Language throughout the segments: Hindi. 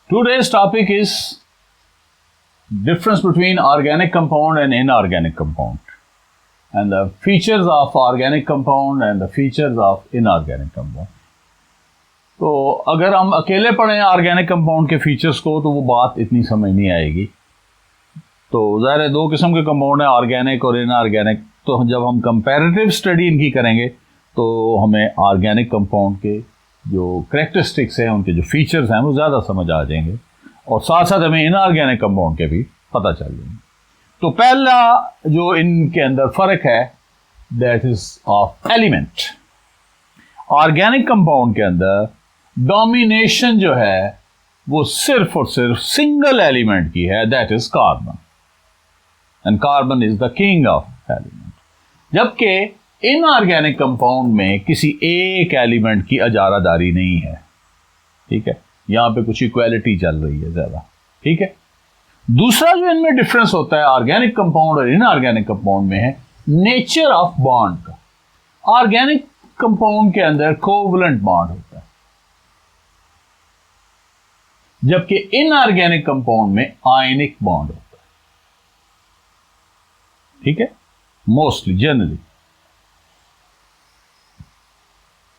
Today's topic is difference between organic compound and inorganic compound, and the features of organic compound and the features of inorganic compound. तो अगर हम अकेले पढ़ें ऑर्गेनिक कंपाउंड के फीचर्स को तो वो बात इतनी समझ नहीं आएगी। तो ज़ाहिर है दो किस्म के कंपाउंड हैं, ऑर्गेनिक और इनऑर्गेनिक। तो जब हम कंपैरेटिव स्टडी इनकी करेंगे तो हमें ऑर्गेनिक कंपाउंड के जो करेक्टरिस्टिक्स हैं, उनके जो फीचर्स हैं वो ज़्यादा समझ आ जाएंगे और साथ साथ हमें इनऑर्गेनिक कंपाउंड के भी पता चल जाएंगे। तो पहला जो इनके अंदर फ़र्क है that is of element. Organic compound के अंदर डोमिनेशन जो है वो सिर्फ और सिर्फ सिंगल एलिमेंट की है, that is carbon, and carbon is the king of element. जबकि इनऑर्गेनिक कंपाउंड में किसी एक एलिमेंट की अजारादारी नहीं है, ठीक है, यहां पे कुछ इक्वालिटी चल रही है ज्यादा, ठीक है। दूसरा जो इनमें डिफरेंस होता है ऑर्गेनिक कंपाउंड और इनऑर्गेनिक कंपाउंड में है नेचर ऑफ बॉन्ड का। ऑर्गेनिक कंपाउंड के अंदर कोवलेंट बॉन्ड होता है, जबकि इनऑर्गेनिक कंपाउंड में आयनिक बॉन्ड होता है, ठीक है, मोस्टली जनरली।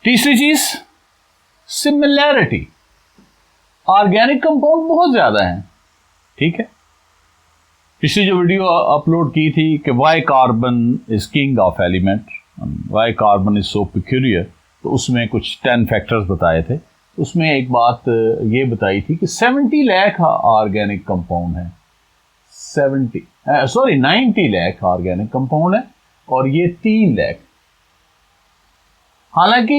तीसरी चीज सिमिलैरिटी। ऑर्गेनिक कंपाउंड बहुत ज्यादा है, ठीक है। पिछली जो वीडियो अपलोड की थी कि why carbon is king of element, why carbon is so peculiar, तो उसमें कुछ 10 फैक्टर्स बताए थे। उसमें एक बात ये बताई थी कि 70 लाख ऑर्गेनिक कंपाउंड है, 90 लाख ऑर्गेनिक कंपाउंड है और ये 3 लाख। हालांकि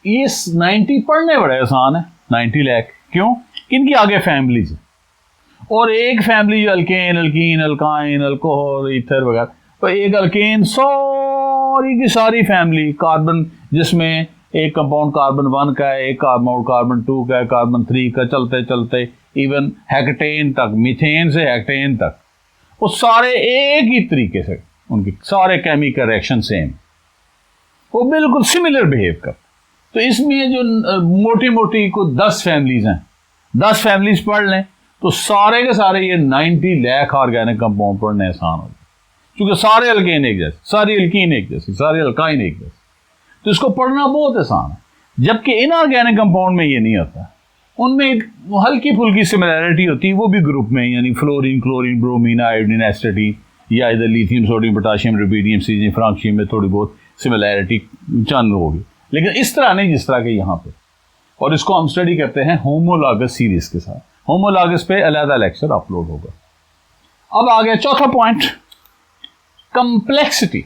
ये 90 पढ़ने बड़े आसान है, 90 लाख क्यों? इनकी आगे फैमिलीज है और एक फैमिली जो alkane, alkyne, alkyne, alcohol, ether वगैरह, तो एक अल्केन सारी की सारी फैमिली कार्बन, जिसमें एक कंपाउंड कार्बन 1 का है, एक कंपाउंड कार्बन 2 का है, कार्बन 3 का, चलते चलते इवन हेक्टेन तक, मीथेन से हेक्टेन तक, वो सारे एक ही तरीके से, उनके सारे केमिकल रिएक्शन सेम, वो बिल्कुल सिमिलर बिहेव कर। तो इसमें जो मोटी मोटी को 10 फैमिलीज हैं, 10 फैमिलीज पढ़ लें तो सारे के सारे ये 90 लाख ऑर्गेनिक कंपाउंड पढ़ने आसान हो जाए, क्योंकि सारे अल्केन एक जैसे, सारी अल्कीन एक जैसी, सारे अल्काइन एक जैसे, तो इसको पढ़ना बहुत आसान है। जबकि इनऑर्गेनिक कंपाउंड में ये नहीं होता, उनमें एक हल्की फुल्की सिमिलैरिटी होती है, वो भी ग्रुप में, यानी fluorine, chlorine, bromine, iodine, astatine, या इधर lithium, sodium, potassium, rubidium, caesium, francium में थोड़ी बहुत सिमिलैरिटी चंद होगी, लेकिन इस तरह नहीं जिस तरह के यहाँ पे। और इसको हम स्टडी करते हैं होमोलॉगस सीरीज के साथ। होमोलॉगस पे अलग लेक्चर अपलोड होगा। अब आ गया चौथा पॉइंट, कंप्लेक्सिटी।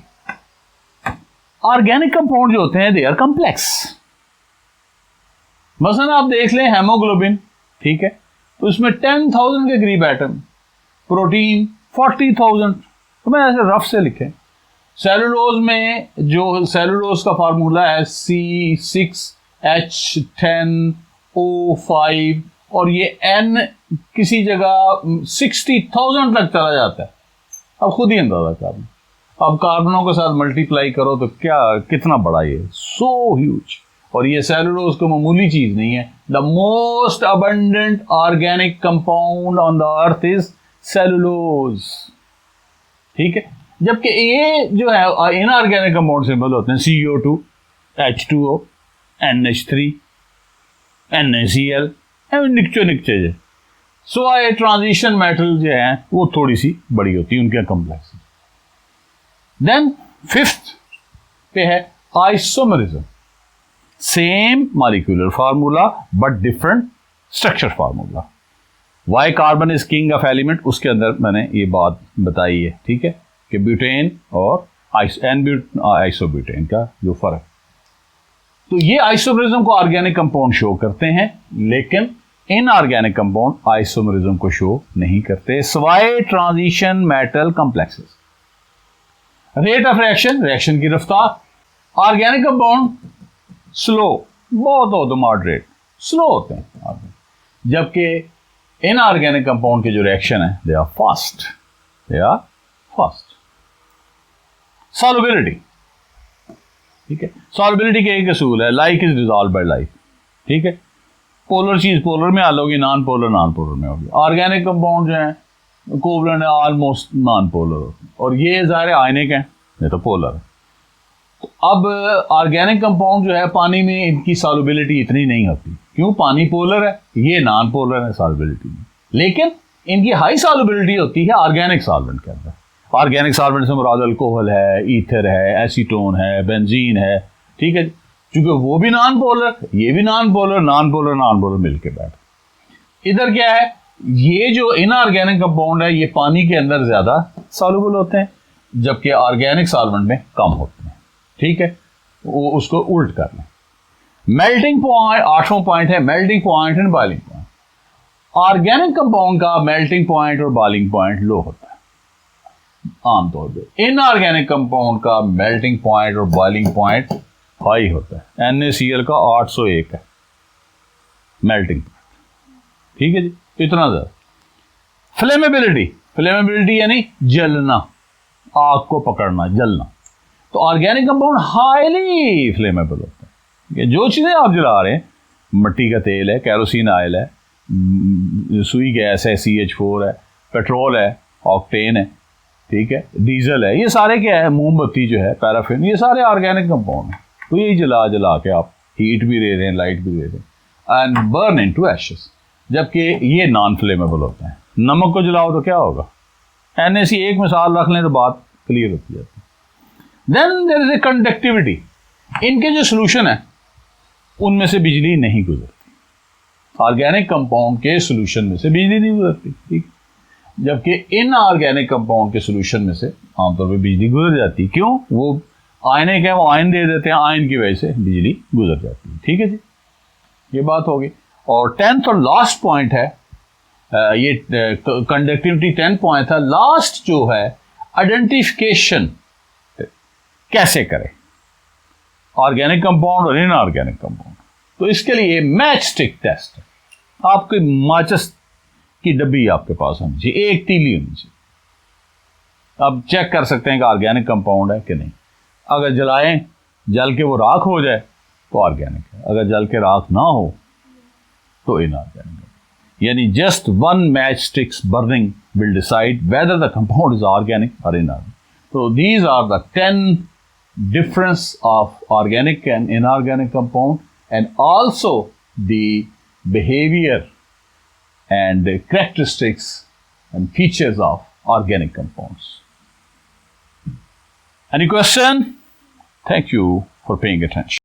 ऑर्गेनिक कंपाउंड जो होते हैं दे आर कॉम्प्लेक्स। मसलन आप देख लें हेमोग्लोबिन, ठीक है, तो इसमें 10,000 के करीब एटम, प्रोटीन 40,000, तो मैं ऐसे रफ से लिखे। सेलुलोज में जो सेलुलोज का फार्मूला है C6H10O5 और ये N किसी जगह 60,000 तक चला जाता है। अब खुद ही अंदाजा कर लो, अब कार्बनों के साथ मल्टीप्लाई करो तो क्या कितना बड़ा ये, सो ह्यूज। और ये सेलुलोज को मामूली चीज नहीं है। The most abundant organic compound on the earth is cellulose, ठीक है। जबकि ये जो है इनऑर्गेनिक कंपाउंड सिंबल होते हैं CO2, H2O, NH3, NaCl, निकचे निकचे जो सो ट्रांजिशन मेटल जो है वो थोड़ी सी बड़ी होती है, उनके कॉम्प्लेक्स। देन फिफ्थ पे है isomerism. Same molecular formula but different structure formula. Why carbon is king of element, उसके अंदर मैंने ये बात बताई है, ठीक है, कि ब्यूटेन और आइसोब्यूटेन का जो फर्क। तो ये आइसोमरिज्म को ऑर्गेनिक कंपाउंड शो करते हैं, लेकिन इनऑर्गेनिक कंपाउंड आइसोमरिज्म को शो नहीं करते, सिवाय transition metal complexes. Rate of reaction, reaction की रफ्तार। ऑर्गेनिक कंपाउंड स्लो बहुत होते, मॉडरेट स्लो होते हैं, जबकि इनऑर्गेनिक कंपाउंड के जो रिएक्शन है they are fast, they are fast. Solubility, ठीक है, सॉल्युबिलिटी के एक असूल है, like is dissolve by like, ठीक है। पोलर चीज पोलर में हल होगी, नॉन पोलर में होगी। ऑर्गेनिक कंपाउंड जो है कोवलेंट है, ऑलमोस्ट नॉन पोलर होते हैं, और ये ज़ाहिर आयनिक है, ये तो पोलर है। तो अब ऑर्गेनिक कंपाउंड जो है पानी में इनकी सॉल्युबिलिटी इतनी नहीं होती, क्यों? पानी पोलर है, ये नॉन पोलर है सॉल्युबिलिटी में, लेकिन इनकी हाई सॉल्युबिलिटी होती है ऑर्गेनिक सॉल्वेंट के अंदर। ऑर्गेनिक सॉल्वेंट से मुराद अल्कोहल है, ईथर है, एसीटोन है, बेंजीन है, ठीक है। चूंकि वो भी नॉन पोलर, ये भी नॉन पोलर मिलके बैठ। इधर क्या है, ये जो इनऑर्गेनिक कंपाउंड है ये पानी के अंदर ज्यादा सॉल्युबल होते हैं, जबकि ऑर्गेनिक सॉल्वेंट में कम होते हैं, ठीक है। वो उसको उल्ट कर लें। मेल्टिंग पॉइंट, 8वां पॉइंट है melting point and boiling point. Organic compound का मेल्टिंग पॉइंट और बॉइलिंग पॉइंट लो होता है आमतौर पे। इनऑर्गेनिक कंपाउंड का मेल्टिंग पॉइंट और बॉइलिंग पॉइंट हाई होता है। NaCl का 801 है मेल्टिंग पॉइंट, ठीक है जी, इतना ज्यादा। फ्लेमेबिलिटी यानी जलना, आग को पकड़ना, जलना। तो ऑर्गेनिक कंपाउंड हाईली फ्लेमेबल होता है। ये जो चीजें आप जला रहे हैं, मिट्टी का तेल है, कैरोसिन ऑयल है, सुई गैस है, CH4 है, पेट्रोल है, ऑक्टेन है, ठीक है, डीजल है, ये सारे क्या है, मोमबत्ती जो है, पैराफिन, ये सारे ऑर्गेनिक कंपाउंड है। तो यही जला के आप हीट भी दे रहे हैं, लाइट भी दे रहे हैं, एंड बर्न इनटू एशेस, जबकि ये नॉन फ्लेमेबल होता है। नमक को जलाओ तो क्या होगा? NaC एक मिसाल रख लें तो बात क्लियर होती जाती है। Then there is a conductivity. इनके जो सोल्यूशन है उनमें से बिजली नहीं गुजरती। ऑर्गेनिक कंपाउंड के सोल्यूशन में से बिजली नहीं गुजरती, ठीक, जबकि इनऑर्गेनिक कंपाउंड के सोल्यूशन में से आमतौर पर बिजली गुजर जाती है। क्यों? वो आयनिक है, वो आयन दे देते हैं, आयन की वजह से बिजली गुजर जाती है, ठीक है जी, ये बात होगी। और 10th और लास्ट पॉइंट है, ये कंडक्टिविटी 10 पॉइंट था। लास्ट जो है आइडेंटिफिकेशन कैसे करें ऑर्गेनिक कंपाउंड और इनऑर्गेनिक कंपाउंड। तो इसके लिए मैच स्टिक टेस्ट है। आपकी माचिस की डब्बी आपके पास होनी चाहिए, एक तीली होनी चाहिए। अब चेक कर सकते हैं कि ऑर्गेनिक कंपाउंड है कि नहीं। अगर जलाएं, जल के वो राख हो जाए तो ऑर्गेनिक है, अगर जल के राख ना हो तो इनऑर्गेनिक है। यानी just one match sticks burning will decide whether the compound is organic और इनऑर्गेनिक। तो these are the 10 difference of organic and inorganic compound, and also the behavior and the characteristics and features of organic compounds. Any question? Thank you for paying attention.